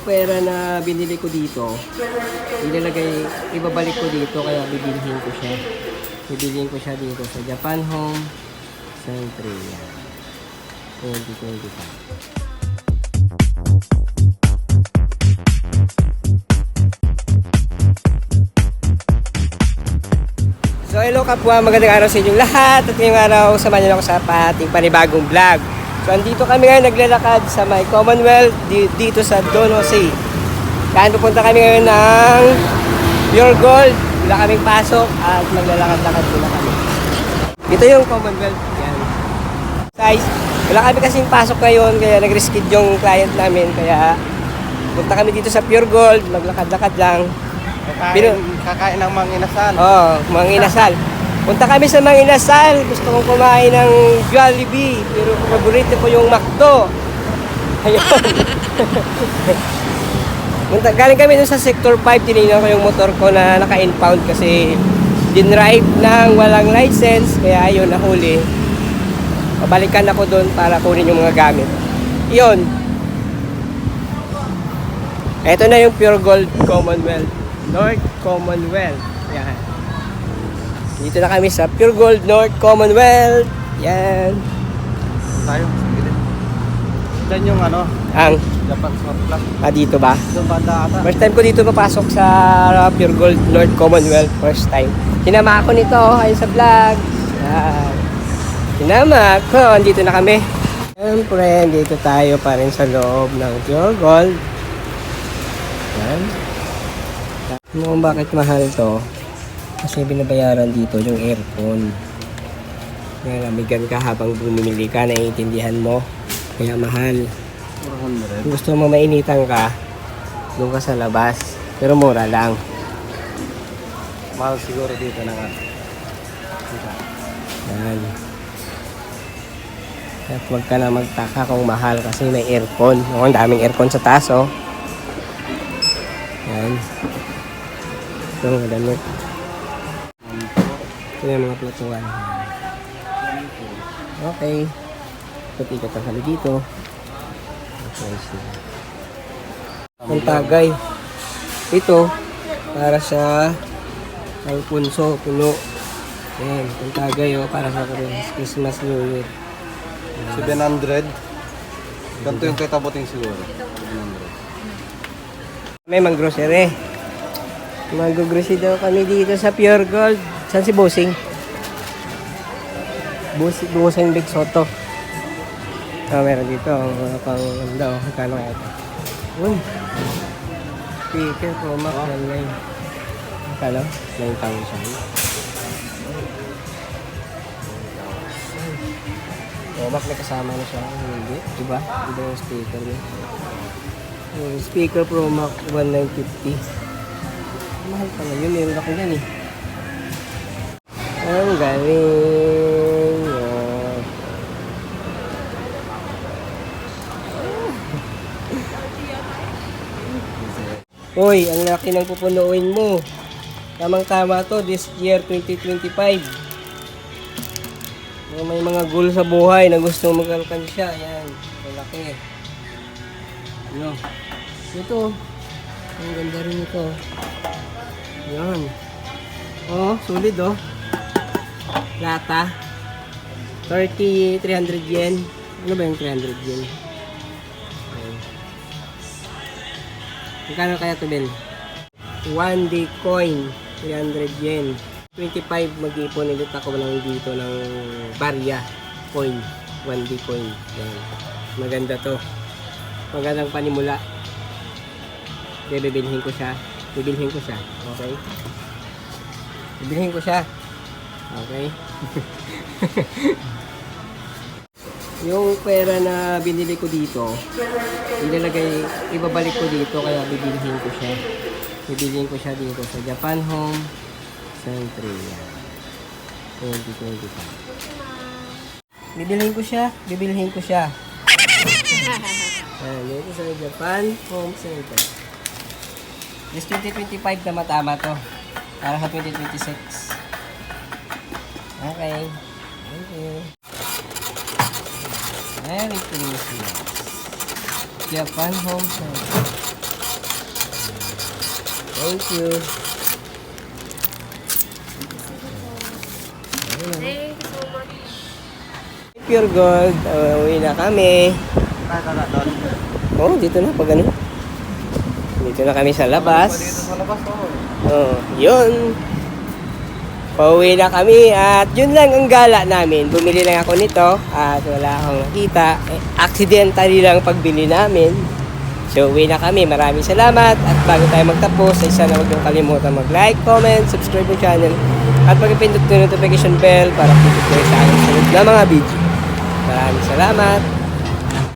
pera na binili ko dito, ibabalik ko dito, kaya bibilhin ko siya. Bibilhin ko siya dito sa Japan Home Century 2025. So hello kapwa, magandang araw sa inyong lahat. At ngayong araw, samahan niyo ako sa ating panibagong vlog. So andito kami ngayon naglalakad sa may Commonwealth dito sa Don Jose. Kaya pupunta kami ngayon ng Pure Gold. Wala kaming pasok at maglalakad-lakad muna kami. Ito yung Commonwealth. Yan. Size. Wala kami kasing pasok ngayon, kaya nag-reschedule yung client namin. Kaya punta kami dito sa Pure Gold, maglakad-lakad lang. Kakain ng mga inasal. Oo, mga inasal. Punta kami sa mga inasal. Gusto kong kumain ng Jollibee. Pero paborito ko yung McDo. Ayun. Galing kami dun sa Sector 5. Tinignan ko yung motor ko na naka-impound kasi dinrive ng walang license. Kaya ayun, nahuli. Pabalikan ako dun para kunin yung mga gamit. Yun. Ito na yung Pure Gold Commonwealth. North Commonwealth. Yan. Dito na kami sa Pure Gold North Commonwealth. Yan. Tayo. Diyan yung Ang Japan Smart Plus. dito ba? Doon banda ata. First time ko dito papasok sa Pure Gold North Commonwealth. First time. Sinama ako nito. Ayun sa vlog. Yan. Sinama ako. Andito na kami. Siyempre, dito tayo pa rin sa loob ng Pure Gold. Yan. Kung bakit mahal to, kasi binabayaran dito yung aircon. Kaya lamigan ka habang bumimili ka, naiintindihan mo. Kaya mahal. 400. Kung gusto mo mainitan ka, doon ka sa labas. Pero mura lang. Mahal siguro dito na nga. Yan. At huwag ka na magtaka kung mahal kasi may aircon. Ang daming aircon sa taas, oh. Yan. Ito mga damit. Ito yung mga platuan. Okay. Ikot-ikot ang kami dito. Ang tagay. Ito, para sa Alfonso, puno. Yan, ang tagay, oh, para sa Christmas New Year. 700. Ganito yung kitabuting siguro. 700. May mang-grocery. Mag-grocery daw kami dito sa Pure Gold. Saan si Bossing? Bossing Big Soto. Meron dito. Mga pang kano kaya ito? Speaker Pro Max online. Kano? 9,000. Pro Max may kasama na siya. Hindi. Diba? Diba yung speaker niya? Yung speaker Pro Max 1950. Mahal pala yun, meron ako yan eh. Ang galing. Uy, ang laki ng pupunuin mo. Tamang-tama to, this year 2025. May mga goal sa buhay na gusto mag-alkansya. Ayan, ang laki. Ano? Ito. Ang ganda rin ito. Yan. Oh, sulit oh. Lata. 300 yen. Ano ba yung 300 yen? Okay. Magkano kaya ito, Ben? 1 day coin. 300 yen. 25 mag-ipon ulit ako lang dito ng barya coin. 1 day coin. Yan. Maganda to. Magandang panimula. Kaya bibilhin ko siya. Bibilhin ko siya. Okay? Bibilhin ko siya. Okay? Yung pera na binili ko dito, ibabalik ko dito, kaya bibilhin ko siya. Bibilhin ko siya dito sa Japan Home Century 2025. Bibilhin ko siya. Bibilhin ko siya. Dito sa Japan Home Center. This 2025 na matama to. Para sa 2026. Okay. Thank you. Merry Christmas. Japan Home Center. Thank you. Thank you so much. Pure Gold, uwi na kami. Doon. Oh, dito na pag ano. Dito na kami sa labas. Dito sa labas, Oh, yun. Pauwi na kami at yun lang ang gala namin. Bumili lang ako nito at wala akong nakita. Accidentally lang pagbili namin. So, uwi na kami. Maraming salamat. At bago tayo magtapos, ay sana huwag niyong kalimutan mag-like, comment, subscribe yung channel. At pag-pindot yung notification bell para pindot kayo sa aking sunod na mga video. Maraming salamat.